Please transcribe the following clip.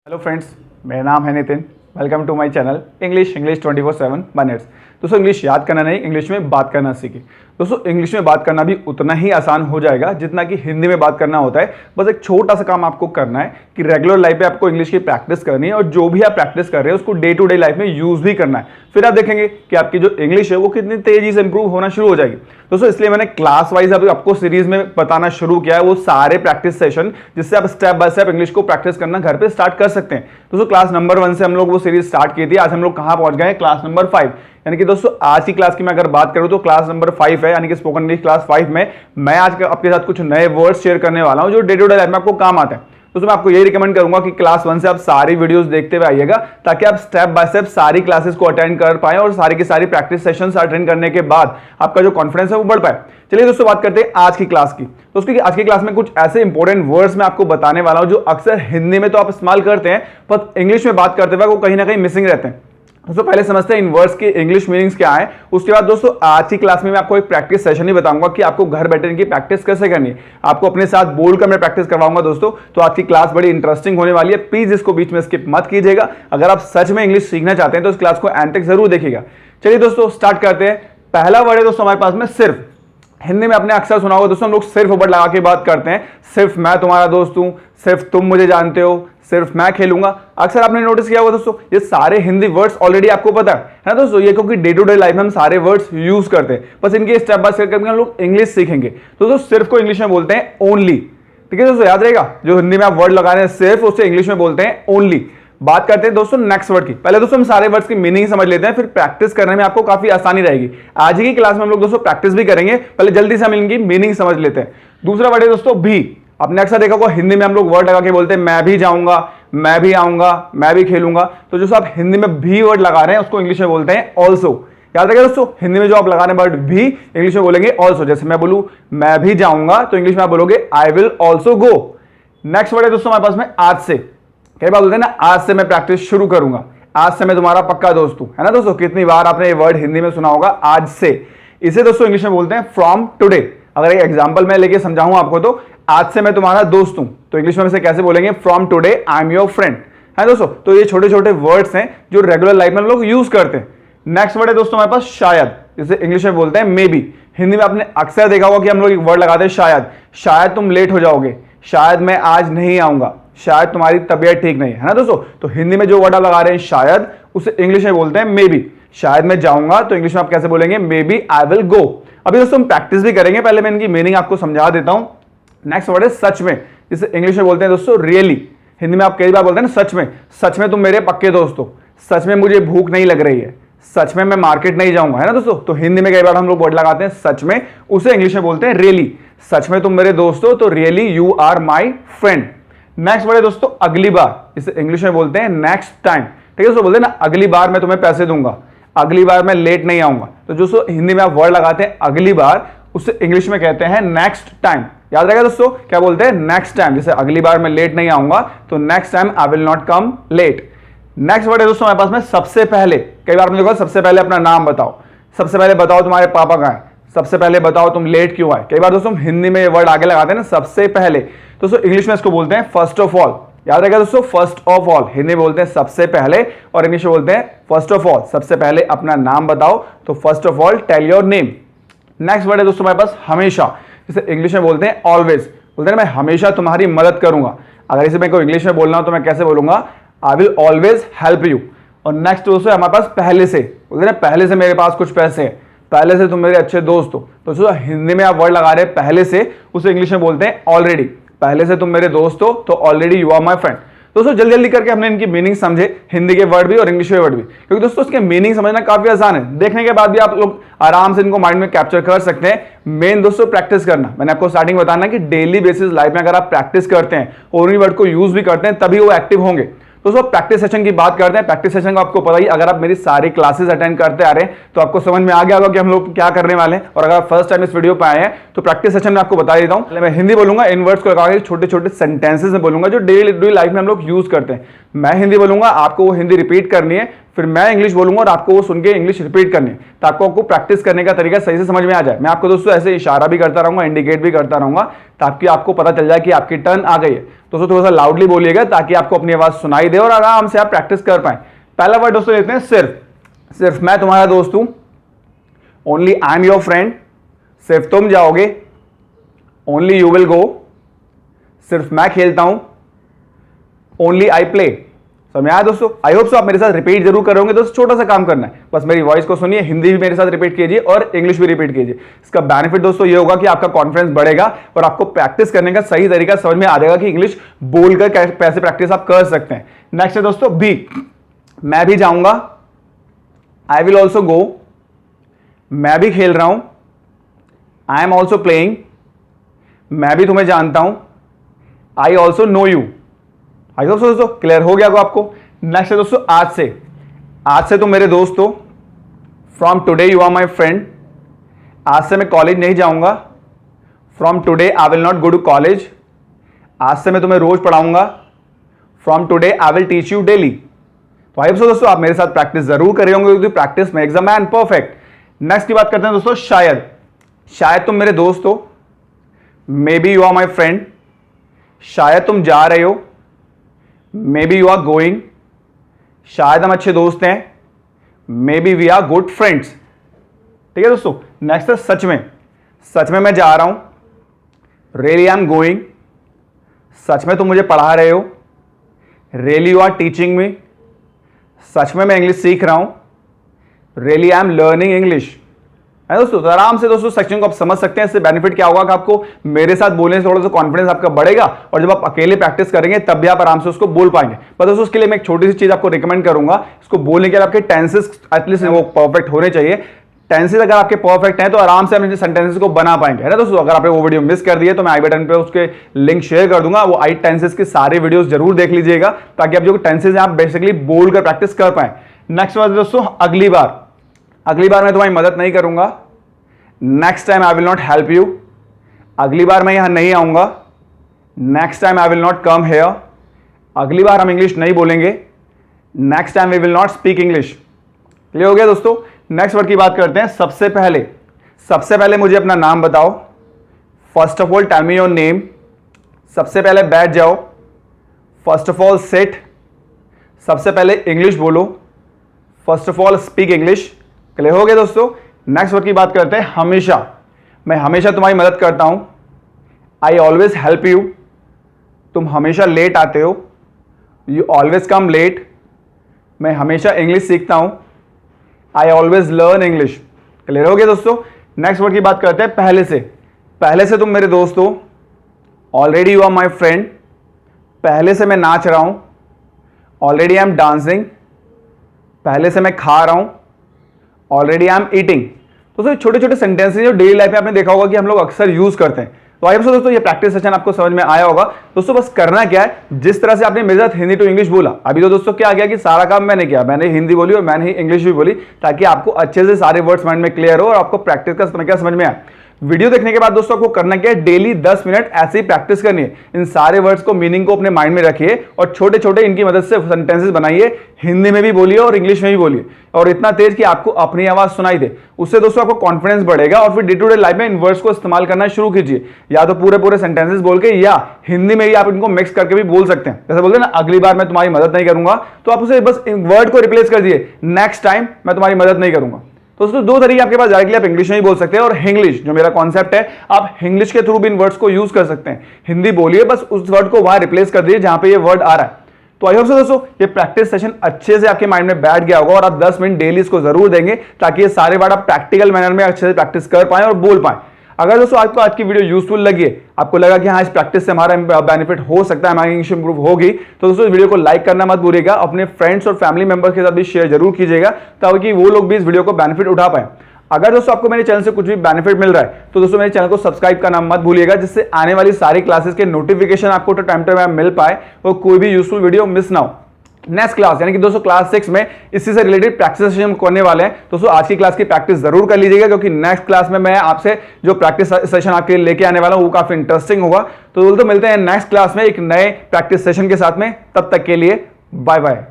Hello friends, मेरा नाम है Nitin. Welcome to my channel English 24/7 minutes. दोस्तों, इंग्लिश याद करना नहीं, इंग्लिश में बात करना सीखिए। दोस्तों, इंग्लिश में बात करना भी उतना ही आसान हो जाएगा जितना कि हिंदी में बात करना होता है। बस एक छोटा सा काम आपको करना है कि रेगुलर लाइफ में आपको इंग्लिश की प्रैक्टिस करनी है और जो भी आप प्रैक्टिस कर रहे हैं उसको डे टू डे लाइफ में यूज़ भी करना है। फिर आप देखेंगे कि आपकी जो इंग्लिश है वो कितनी तेजी से इंप्रूव होना शुरू हो जाएगी। दोस्तों, इसलिए मैंने क्लास वाइज अभी आपको सीरीज में बताना शुरू किया है, वो सारे प्रैक्टिस सेशन जिससे आप स्टेप बाय स्टेप इंग्लिश को प्रैक्टिस करना घर पे स्टार्ट कर सकते हैं। दोस्तों, क्लास नंबर 1 से हम लोग वो सीरीज स्टार्ट की थी। आज हम लोग कहां पहुंच गए हैं? Class number 5। यानी कि दोस्तों, आज की क्लास की मैं अगर बात करूं तो क्लास नंबर 5 है, यानी कि स्पोकन इंग्लिश क्लास 5 में मैं आज आपके साथ कुछ नए वर्ड्स शेयर करने वाला हूं जो डे टू डे लाइफ में आपको काम आते हैं। दोस्तों, मैं आपको यही रिकमेंड करूंगा कि क्लास 1 से आप सारी वीडियोस देखते हुए आइएगा ताकि आप स्टेप बाय स्टेप सारी क्लासेस को अटेंड कर पाए और सारी की सारी प्रैक्टिस सेशंस अटेंड करने के बाद आपका जो कॉन्फिडेंस है वो बढ़ पाए। चलिए दोस्तों, बात करते हैं आज की क्लास की। दोस्तों, आज की क्लास में कुछ ऐसे इंपॉर्टेंट वर्ड्स मैं आपको बताने वाला हूं जो अक्सर हिंदी में तो आप इस्तेमाल करते हैं पर इंग्लिश में बात करते हुए वो कहीं ना कहीं मिसिंग रहते हैं। दोस्तों, पहले समझते हैं इन वर्ड्स के इंग्लिश मीनिंग्स क्या है। उसके बाद दोस्तों, आज की क्लास में मैं आपको एक प्रैक्टिस सेशन ही बताऊंगा कि आपको घर बैठे इनकी प्रैक्टिस कैसे करनी है। आपको अपने साथ बोलकर मैं प्रैक्टिस करवाऊंगा। दोस्तों, तो आज की क्लास बड़ी इंटरेस्टिंग होने वाली है। प्लीज इसको बीच में स्किप मत कीजिएगा। अगर आप सच में इंग्लिश सीखना चाहते हैं तो इस क्लास को एंड तक जरूर देखिएगा। चलिए दोस्तों, स्टार्ट करते हैं। पहला वर्ड है दोस्तों हमारे पास में सिर्फ। हिंदी में आपने अक्सर सुना होगा दोस्तों, हम लोग सिर्फ वर्ड लगा के बात करते हैं। सिर्फ मैं तुम्हारा दोस्त हूं, सिर्फ तुम मुझे जानते हो, सिर्फ मैं खेलूंगा। अक्सर आपने नोटिस किया होगा दोस्तों, ये सारे हिंदी वर्ड्स ऑलरेडी आपको पता है ना दोस्तों। ये क्योंकि डे टू डे लाइफ में हम सारे वर्ड्स यूज करते हैं, बस इनके स्टेप बाय स्टेप करके हम लोग इंग्लिश सीखेंगे। तो दोस्तों, सिर्फ को इंग्लिश में बोलते हैं ओनली। ठीक है दोस्तों, याद रहेगा, जो हिंदी में आप वर्ड लगा रहे हैं सिर्फ, उससे इंग्लिश में बोलते हैं ओनली। बात करते हैं दोस्तों नेक्स्ट वर्ड की। पहले दोस्तों हम सारे वर्ड्स की मीनिंग समझ लेते हैं, फिर प्रैक्टिस करने में आपको काफी आसानी रहेगी। आज की क्लास में हम लोग दोस्तों प्रैक्टिस भी करेंगे, पहले जल्दी से हम इनकी मीनिंग समझ लेते हैं। दूसरा वर्ड है दोस्तों भी। आपने अक्सर देखा होगा हिंदी में हम लोग वर्ड लगा के बोलते हैं मैं भी जाऊंगा, मैं भी आऊंगा, मैं भी खेलूंगा। तो जो आप हिंदी में भी वर्ड लगा रहे हैं उसको इंग्लिश में बोलते हैं ऑल्सो। याद रखिए दोस्तों, हिंदी में जो आप लगा रहे हैं वर्ड भी, इंग्लिश में बोलेंगे ऑल्सो। जैसे मैं बोलूं मैं भी जाऊंगा तो इंग्लिश में आप बोलोगे I will also go. Next word है दोस्तों हमारे पास में आज से। कई बार बोलते हैं ना, आज से मैं प्रैक्टिस शुरू करूंगा, आज से मैं तुम्हारा पक्का दोस्त हूं, है ना दोस्तों। कितनी बार आपने ये वर्ड हिंदी में सुना होगा, आज से। इसे दोस्तों इंग्लिश में बोलते हैं फ्रॉम टुडे। अगर एक एग्जांपल मैं लेके समझाऊं आपको तो, आज से मैं तुम्हारा दोस्त हूं तो इंग्लिश में इसे कैसे बोलेंगे? From today I am your friend, है दोस्तों। तो ये छोटे छोटे वर्ड्स हैं जो रेगुलर लाइफ में हम लोग यूज करते हैं। नेक्स्ट वर्ड है दोस्तों हमारे पास शायद, जिसे इंग्लिश में बोलते हैं मे बी। हिंदी में आपने अक्सर देखा होगा कि हम लोग एक वर्ड लगाते हैं शायद। शायद तुम लेट हो जाओगे, शायद मैं आज नहीं आऊंगा, शायद तुम्हारी तबीयत ठीक नहीं है ना दोस्तों। तो हिंदी में जो वर्ड आप लगा रहे हैं शायद, उसे इंग्लिश में बोलते हैं मे बी। शायद मैं जाऊंगा तो इंग्लिश में आप कैसे बोलेंगे? Maybe I will go. अभी दोस्तों हम प्रैक्टिस भी करेंगे, पहले मैं इनकी मीनिंग आपको समझा देता हूं। नेक्स्ट वर्ड है सच में, जिसे इंग्लिश में बोलते हैं दोस्तों रियली। हिंदी में आप कई बार बोलते हैं ना सच में। सच में तुम मेरे पक्के दोस्त हो, सच में मुझे भूख नहीं लग रही है, सच में मैं मार्केट नहीं जाऊंगा, है ना दोस्तों। तो हिंदी में कई बार हम लोग वर्ड लगाते हैं सच में, उसे इंग्लिश में बोलते हैं रियली। सच में तुम मेरे दोस्त हो तो really you are my friend. Next word है दोस्तों अगली बार, इसे इंग्लिश में बोलते हैं नेक्स्ट टाइम। ठीक है दोस्तों, बोलते हैं ना अगली बार मैं तुम्हें पैसे दूंगा, अगली बार मैं लेट नहीं आऊंगा। तो दोस्तों हिंदी में आप वर्ड लगाते हैं अगली बार, उसे इंग्लिश में कहते हैं नेक्स्ट टाइम। याद रहेगा दोस्तों, क्या बोलते हैं? Next time. जैसे अगली बार मैं लेट नहीं आऊंगा तो next time I will not come late. Next word है दोस्तों हमारे पास में सबसे पहले। कई बार आपने देखा सबसे पहले अपना नाम बताओ, सबसे पहले बताओ तुम्हारे पापा कहां है, सबसे पहले बताओ तुम लेट क्यों आए। कई बार दोस्तों हिंदी में ये वर्ड आगे लगाते हैं ना सबसे पहले, दोस्तों इंग्लिश में इसको बोलते हैं फर्स्ट ऑफ ऑल। याद रहेगा दोस्तों, फर्स्ट ऑफ ऑल। हिंदी में बोलते हैं सबसे पहले और इंग्लिश में बोलते हैं फर्स्ट ऑफ ऑल। सबसे पहले अपना नाम बताओ तो first of all tell your name. Next word है दोस्तों हमारे पास हमेशा, जिसे इंग्लिश में बोलते हैं ऑलवेज। बोलते हैं मैं हमेशा तुम्हारी मदद करूंगा। अगर इसे मैं को इंग्लिश में बोलना हो तो मैं कैसे बोलूंगा? I will always help you. और नेक्स्ट दोस्तों हमारे पास पहले से। बोलते हैं पहले से मेरे पास कुछ पैसे हैं, पहले से तुम मेरे अच्छे दोस्त हो। तो दोस्तों हिंदी में आप वर्ड लगा रहे हैं पहले से, उसे इंग्लिश में बोलते हैं ऑलरेडी। पहले से तुम मेरे दोस्त हो तो already you are my friend. दोस्तों जल्दी जल्दी करके हमने इनकी मीनिंग समझे, हिंदी के वर्ड भी और इंग्लिश के वर्ड भी, क्योंकि दोस्तों इसके मीनिंग समझना काफी आसान है। देखने के बाद भी आप लोग आराम से इनको माइंड में कैप्चर कर सकते हैं। मेन दोस्तों प्रैक्टिस करना। मैंने आपको स्टार्टिंग बताना कि डेली बेसिस लाइफ में अगर आप प्रैक्टिस करते हैं और उन्हीं वर्ड को यूज भी करते हैं तभी वो एक्टिव होंगे। दोस्तों प्रैक्टिस सेशन की बात करते हैं। प्रैक्टिस सेशन को आपको पता ही, अगर आप मेरी सारी क्लासेस अटेंड करते आ रहे हैं तो आपको समझ में आ गया होगा कि हम लोग क्या करने वाले हैं। और अगर आप फर्स्ट टाइम इस वीडियो पे आए हैं तो प्रैक्टिस सेशन में आपको बता देता हूं। मैं हिंदी बोलूंगा, इन वर्ड्स को लगा के छोटे छोटे सेंटेंसेस में बोलूंगा जो डेली लाइफ में हम लोग यूज करते हैं। मैं हिंदी बोलूंगा, आपको वो हिंदी रिपीट करनी है, फिर मैं इंग्लिश बोलूंगा और आपको वो सुन के इंग्लिश रिपीट करनी है, तो आपको प्रैक्टिस करने का तरीका सही से समझ में आ जाए। मैं आपको दोस्तों ऐसे इशारा भी करता रहूंगा, इंडिकेट भी करता रहूंगा, ताकि आपको पता चल जाए कि आपकी टर्न आ गई है। दोस्तों थोड़ा सा लाउडली बोलिएगा ताकि आपको अपनी आवाज सुनाई दे और आराम से आप प्रैक्टिस कर पाए। पहला वर्ड दोस्तों लेते हैं सिर्फ। सिर्फ मैं तुम्हारा दोस्त हूं, only I am your friend. सिर्फ तुम जाओगे, ओनली यू विल गो। सिर्फ मैं खेलता हूं, ओनली आई प्ले। समझ में आया दोस्तों? आई होप सो आप मेरे साथ रिपीट जरूर करोगे। दोस्तों छोटा सा काम करना है, बस मेरी वॉइस को सुनिए, हिंदी भी मेरे साथ रिपीट कीजिए और इंग्लिश भी रिपीट कीजिए। इसका बेनिफिट दोस्तों ये होगा कि आपका कॉन्फिडेंस बढ़ेगा और आपको प्रैक्टिस करने का सही तरीका समझ में आ जाएगा कि इंग्लिश बोलकर कैसे प्रैक्टिस आप कर सकते हैं। नेक्स्ट है दोस्तों बी। मैं भी जाऊंगा, आई विल ऑल्सो गो। मैं भी खेल रहा हूं, आई एम ऑल्सो प्लेइंग। मैं भी तुम्हें जानता हूं, I also know you. I hope so दोस्तों क्लियर हो गया को आपको। नेक्स्ट है दोस्तों आज से। आज से तुम मेरे दोस्त हो, from today you are my friend. आज से मैं कॉलेज नहीं जाऊंगा, from today I will not go to college. आज से मैं तुम्हें रोज पढ़ाऊंगा, from today I will teach you daily. तो आई होप सो दोस्तों आप मेरे साथ प्रैक्टिस जरूर कर रहे होंगे, क्योंकि practice makes a man perfect. Next की बात करते हैं दोस्तों शायद। शायद तुम मेरे दोस्त हो, maybe you are my friend. शायद तुम जा रहे हो, maybe you are going. शायद हम अच्छे दोस्त हैं, maybe we are good friends. ठीक है दोस्तों। नेक्स्ट है सच में। सच में मैं जा रहा हूं, रियली आई एम गोइंग। सच में तुम मुझे पढ़ा रहे हो, really you are teaching me. सच में मैं इंग्लिश सीख रहा हूं, really I am learning English. है दोस्तों, तो आराम से दोस्तों सेक्शन को आप समझ सकते हैं। इससे बेनिफिट क्या होगा कि आपको मेरे साथ बोलने से थोड़ा सा कॉन्फिडेंस आपका बढ़ेगा और जब आप अकेले प्रैक्टिस करेंगे तब भी आप आराम से उसको बोल पाएंगे। पर दोस्तों उसके लिए मैं एक छोटी सी चीज आपको रिकमेंड करूंगा। इसको बोलने के लिए आपके टेंसेस एटलीस्ट वो परफेक्ट होने चाहिए। टेंसेस अगर आपके परफेक्ट हैं तो आराम से आप सेंटेंसेस को बना पाएंगे, है ना दोस्तों। अगर आपने वो वीडियो मिस कर दिए तो मैं आई बटन पे उसके लिंक शेयर कर दूंगा, वो आई टेंसेस के सारे वीडियोस जरूर देख लीजिएगा, ताकि आप जो टेंसेस हैं आप बेसिकली बोल कर प्रैक्टिस कर पाए। नेक्स्ट बात दोस्तों अगली बार। अगली बार मैं तुम्हारी मदद नहीं करूंगा, next time I will not help you. अगली बार मैं यहां नहीं आऊंगा, next time I will not come here. अगली बार हम इंग्लिश नहीं बोलेंगे, next time we will not speak English. Clear हो गया दोस्तों। नेक्स्ट वर्ड की बात करते हैं सबसे पहले। सबसे पहले मुझे अपना नाम बताओ, first of all tell me your name. सबसे पहले बैठ जाओ, फर्स्ट ऑफ ऑल सिट। सबसे पहले इंग्लिश बोलो, first of all speak English. Clear हो गया दोस्तों। नेक्स्ट वर्ड की बात करते हैं हमेशा। मैं हमेशा तुम्हारी मदद करता हूं, आई ऑलवेज हेल्प यू। तुम हमेशा लेट आते हो, यू ऑलवेज कम लेट। मैं हमेशा इंग्लिश सीखता हूं, I always learn English. Clear हो गया दोस्तों। नेक्स्ट वर्ड की बात करते हैं पहले से। पहले से तुम मेरे दोस्त हो, already you are my friend. पहले से मैं नाच रहा हूं, ऑलरेडी आई एम डांसिंग। पहले से मैं खा रहा हूं, ऑलरेडी आई एम ईटिंग। दोस्तों छोटे छोटे सेंटेंसेस जो डेली लाइफ में आपने देखा होगा कि हम लोग अक्सर यूज करते हैं। तो आई होप सो दोस्तों ये प्रैक्टिस सेशन आपको समझ में आया होगा। दोस्तों बस करना क्या है, जिस तरह से आपने मेरे साथ हिंदी टू इंग्लिश बोला, अभी तो दोस्तों क्या गया कि सारा काम मैंने किया, मैंने हिंदी बोली और मैंने ही इंग्लिश भी बोली, ताकि आपको अच्छे से सारे वर्ड्स माइंड में क्लियर हो और आपको प्रैक्टिस का तरीका समझ में आए। वीडियो देखने के बाद दोस्तों आपको करना क्या है, डेली 10 मिनट ऐसे ही प्रैक्टिस करनी है। इन सारे वर्ड्स को, मीनिंग को अपने माइंड में रखिए और छोटे छोटे इनकी मदद से सेंटेंसेस बनाइए। हिंदी में भी बोलिए और इंग्लिश में भी बोलिए, और इतना तेज कि आपको अपनी आवाज सुनाई दे। उससे दोस्तों आपको कॉन्फिडेंस बढ़ेगा और फिर डे टू डे लाइफ में इन वर्ड्स को इस्तेमाल करना शुरू कीजिए। या तो पूरे पूरे सेंटेंसेस बोल के, या हिंदी में ही आप इनको मिक्स करके भी बोल सकते हैं। जैसे बोलते हैं ना, अगली बार मैं तुम्हारी मदद नहीं करूंगा, तो आप उसे बस वर्ड को रिप्लेस कर दिए, नेक्स्ट टाइम मैं तुम्हारी मदद नहीं करूंगा। तो दोस्तों दो तरीके आपके पास, डायरेक्टली आप इंग्लिश में ही बोल सकते हैं, और हिंग्लिश जो मेरा कॉन्सेप्ट है, आप इंग्लिश के थ्रू भी इन वर्ड्स को यूज कर सकते हैं। हिंदी बोलिए, बस उस वर्ड को वहां रिप्लेस कर दीजिए जहां पे ये वर्ड आ रहा है। तो आई होप सो दोस्तों ये प्रैक्टिस सेशन अच्छे से आपके माइंड में बैठ गया होगा और आप 10 मिनट डेली इसको जरूर देंगे, ताकि ये सारे वर्ड आप प्रैक्टिकल मैनर में अच्छे से प्रैक्टिस कर पाए और बोल पाए। अगर दोस्तों आपको आज की वीडियो यूजफुल लगी है, आपको लगा कि हाँ इस प्रैक्टिस से हमारा बेनिफिट हो सकता है, हमारी इंग्लिश इंप्रूव होगी, तो दोस्तों इस वीडियो को लाइक करना मत भूलिएगा। अपने फ्रेंड्स और फैमिली मेंबर्स के साथ भी शेयर जरूर कीजिएगा, ताकि वो लोग भी इस वीडियो को बेनिफिट उठा पाए। अगर दोस्तों आपको मेरे चैनल से कुछ भी बेनिफिट मिल रहा है, तो दोस्तों मेरे चैनल को सब्सक्राइब करना मत भूलिएगा, जिससे आने वाली सारी क्लासेस के नोटिफिकेशन आपको टाइम टू टाइम मिल पाए और कोई भी यूजफुल वीडियो मिस ना हो। नेक्स्ट क्लास यानी कि दोस्तों क्लास 6 में इसी से रिलेटेड प्रैक्टिस सेशन करने वाले हैं। दोस्तों आज की क्लास की प्रैक्टिस जरूर कर लीजिएगा, क्योंकि नेक्स्ट क्लास में मैं आपसे जो प्रैक्टिस सेशन आपके लिए लेके आने वाला हूं वो काफी इंटरेस्टिंग होगा। तो दोस्तों मिलते हैं नेक्स्ट क्लास में एक नए प्रैक्टिस सेशन के साथ में। तब तक के लिए बाय बाय।